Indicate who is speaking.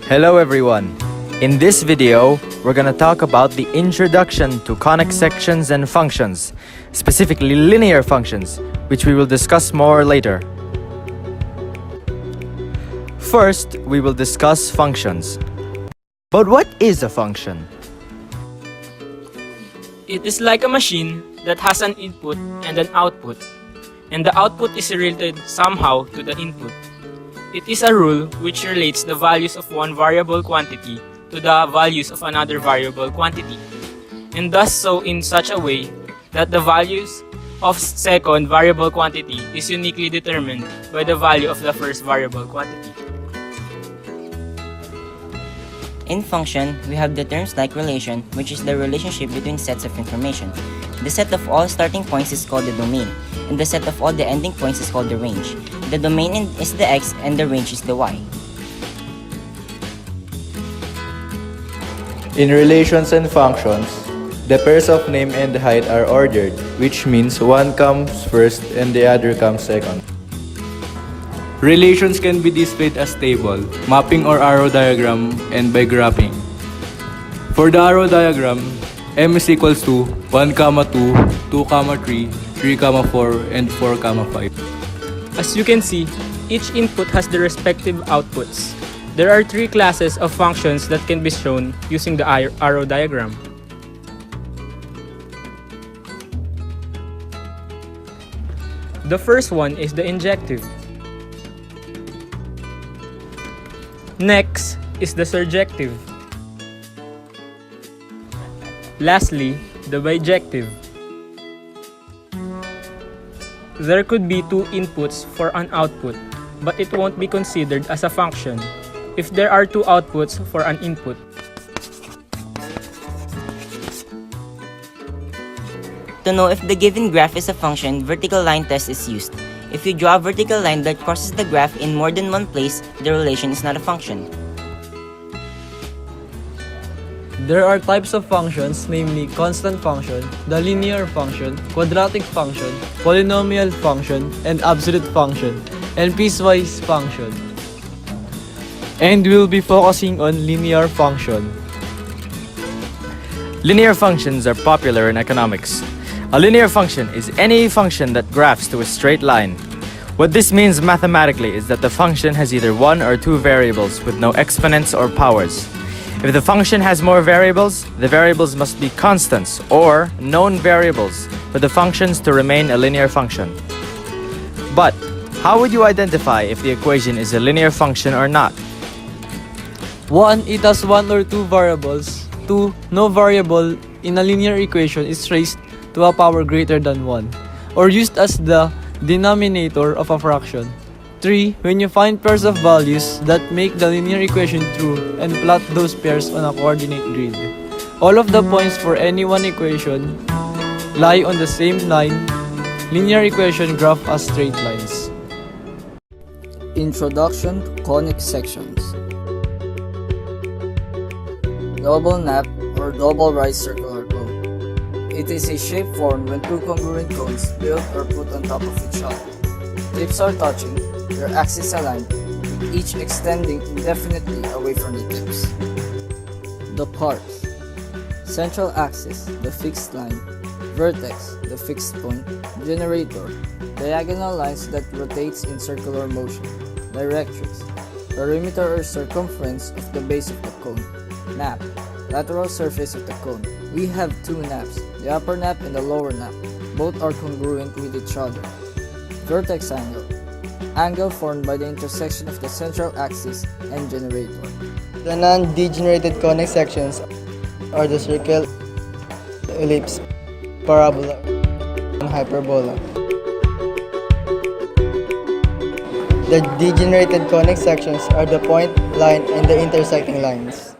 Speaker 1: Hello everyone! In this video, we're gonna talk about the introduction to conic sections and functions, specifically linear functions, which we will discuss more later. First, we will discuss functions. But what is a function?
Speaker 2: It is like a machine that has an input and an output, and the output is related somehow to the input. It is a rule which relates the values of one variable quantity to the values of another variable quantity, and does so in such a way that the values of second variable quantity is uniquely determined by the value of the first variable quantity.
Speaker 3: In function, we have the terms like relation, which is the relationship between sets of information. The set of all starting points is called the domain, and the set of all the ending points is called the range. The domain is the x and the range is the y.
Speaker 4: In relations and functions, the pairs of name and height are ordered, which means one comes first and the other comes second.
Speaker 5: Relations can be displayed as table, mapping or arrow diagram, and by graphing. For the arrow diagram, m is equals to 1, 2, 2, 3, 3, 4, and 4, 5.
Speaker 2: As you can see, each input has the respective outputs. There are three classes of functions that can be shown using the arrow diagram. The first one is the injective. Next is the surjective. Lastly, the bijective. There could be two inputs for an output, but it won't be considered as a function if there are two outputs for an input.
Speaker 3: To know if the given graph is a function, vertical line test is used. If you draw a vertical line that crosses the graph in more than one place, the relation is not a function.
Speaker 6: There are types of functions, namely constant function, the linear function, quadratic function, polynomial function, and absolute function, and piecewise function. And we'll be focusing on linear function.
Speaker 1: Linear functions are popular in economics. A linear function is any function that graphs to a straight line. What this means mathematically is that the function has either one or two variables with no exponents or powers. If the function has more variables, the variables must be constants or known variables for the functions to remain a linear function. But how would you identify if the equation is a linear function or not?
Speaker 6: 1. It has one or two variables. 2. No variable in a linear equation is raised to a power greater than 1, or used as the denominator of a fraction. 3. When you find pairs of values that make the linear equation true and plot those pairs on a coordinate grid. All of the points for any one equation lie on the same line. Linear equation graph as straight lines.
Speaker 7: Introduction to conic sections. Double nap or double right circular cone. It is a shape formed when two congruent cones built or put on top of each other. Tips are touching, their axes aligned, with each extending indefinitely away from the tips. The parts: central axis, the fixed line; vertex, the fixed point; generator, diagonal lines that rotates in circular motion; directrix, perimeter or circumference of the base of the cone; nap, lateral surface of the cone. We have two naps, the upper nap and the lower nap. Both are congruent with each other. Vertex angle, angle formed by the intersection of the central axis and generator.
Speaker 8: The non-degenerated conic sections are the circle, ellipse, parabola, and hyperbola. The degenerated conic sections are the point, line, and the intersecting lines.